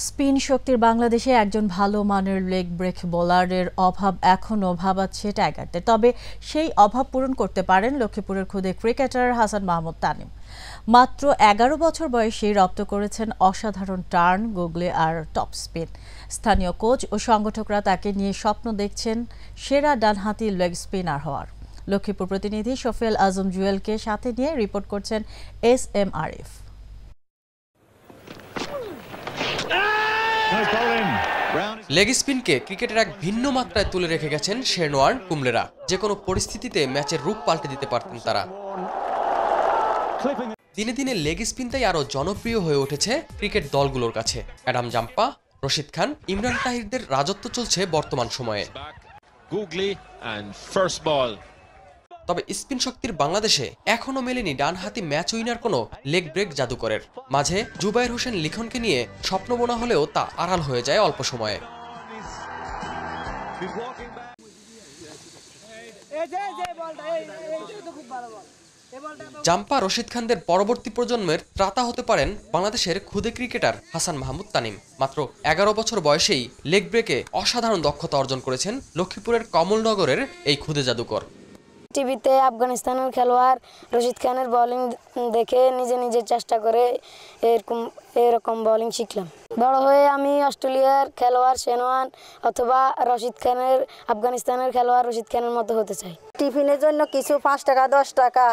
Spin শক্তির বাংলাদেশে একজন ভালো মানের লেগ ব্রেক বোলারের অভাব এখনও ভাবাচ্ছে টাইগারদের। তবে সেই অভাব পূরণ করতে পারেন লক্ষ্মীপুরের খুদে ক্রিকেটার হাসান মাহমুদ তানিম। মাত্র ১১ বছর বয়সে রপ্ত করেছেন অসাধারণ টার্ন, গুগলি আর টপ স্পিন। স্থানীয় কোচ ও সংগঠকরা তাকে নিয়ে স্বপ্ন দেখছেন সেরা ডানহাতি লেগ স্পিনার হওয়ার। লক্ষ্মীপুর প্রতিনিধি শফিউল আজম জুয়েলকে সাথে নিয়ে রিপোর্ট করছেন SM আরিফ। লেগ স্পিনকে ক্রিকেটের এক ভিন্ন মাত্রায় তুলে রেখে গেছেন শেরনোয়ার কুমলেরা। যে কোনো পরিস্থিতিতে ম্যাচের রূপ পাল্টে দিতে পারতেন তারা। দিনে দিনে লেগ স্পিনটাই আরও জনপ্রিয় হয়ে উঠেছে ক্রিকেট দলগুলোর কাছে। অ্যাডাম জাম্পা, রশিদ খান, ইমরান তাহিরদের রাজত্ব চলছে বর্তমান সময়ে। তবে স্পিন শক্তির বাংলাদেশে এখনো মেলেনি ডানহাতি ম্যাচ উইনার কোনো লেগ ব্রেক জাদুকরের। মাঝে জুবায়ের হোসেন লিখনকে নিয়ে স্বপ্ন বোনা হলেও তা আড়াল হয়ে যায় অল্প সময়ে। জাম্পা, রশিদ খানদের পরবর্তী প্রজন্মের ত্রাতা হতে পারেন বাংলাদেশের খুদে ক্রিকেটার হাসান মাহমুদ তানিম। মাত্র ১১ বছর বয়সেই লেগ ব্রেকে অসাধারণ দক্ষতা অর্জন করেছেন লক্ষ্মীপুরের কমলনগরের এই খুদে জাদুকর। টিভিতে আফগানিস্তানের খেলোয়াড় রশিদ খানের বোলিং দেখে নিজে চেষ্টা করে এরকম বোলিং শিখলাম। বড় হয়ে আমি অস্ট্রেলিয়ার খেলোয়াড় শেনওয়ান অথবা আফগানিস্তানের খেলোয়াড় রশিদ খানের মতো হতে চাই। টিফিনের জন্য কিছু 5 টাকা, 10 টাকা,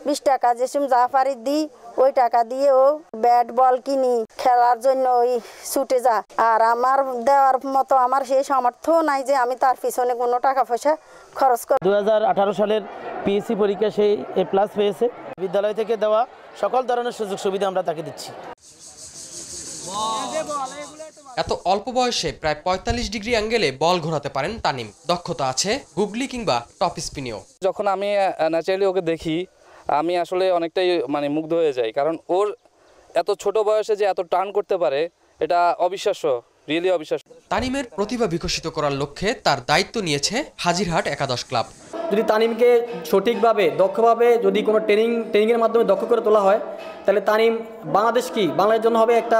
20 টাকা যেসব জাফারি দিই, ওই টাকা দিয়ে ও ব্যাট বল কিনি, খেলার জন্য ওই ছুটে যা। আর আমার দেওয়ার মতো আমার সেই সামর্থ্য নাই যে আমি তার পিছনে কোনো টাকা পয়সা খরচ করি। 2018 সালের PSC পরীক্ষা সেই A+ পেয়েছে। বিদ্যালয় থেকে দেওয়া সকল ধরনের সুযোগ সুবিধা আমরা তাকে দিচ্ছি। এত অল্প বয়সে প্রায় 45 ডিগ্রি অ্যাঙ্গেলে বল ঘোরাতে পারেন তানিম। দক্ষতা আছে গুগলি কিংবা টপ স্পিনেও। যখন আমি ন্যাচারালি ওকে দেখি, আমি আসলে অনেকটাই মুগ্ধ হয়ে যাই, কারণ ওর এত ছোট বয়সে যে এত টার্ন করতে পারে, এটা অবিশ্বাস্য, রিয়েলি অবিশ্বাস্য। তানিমের প্রতিভা বিকশিত করার লক্ষ্যে তার দায়িত্ব নিয়েছে হাজিরহাট একাদশ ক্লাব। যদি তানিমকে সঠিকভাবে দক্ষভাবে যদি কোনো ট্রেনিংয়ের মাধ্যমে দক্ষ করে তোলা হয়, তাহলে তানিম বাংলাদেশের জন্য হবে একটা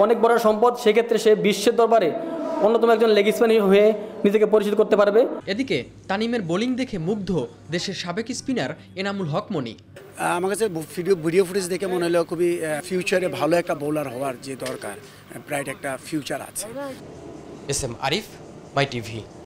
অনেক বড় সম্পদ। সেক্ষেত্রে সে বিশ্বের দরবারে অন্যতম একজন লেগ স্পিনার হয়ে নিজেকে পরিচিত করতে পারবে। এদিকে তানিমের বোলিং দেখে মুগ্ধ দেশের সাবেক স্পিনার এনামুল হক মনি। আমার কাছে ভিডিও ফুটেজ দেখে মনে হলো খুবই ফিউচারে ভালো একটা বোলার হওয়ার যে দরকার, ব্রাইট একটা ফিউচার আছে। SM আরিফ, মাই টিভি।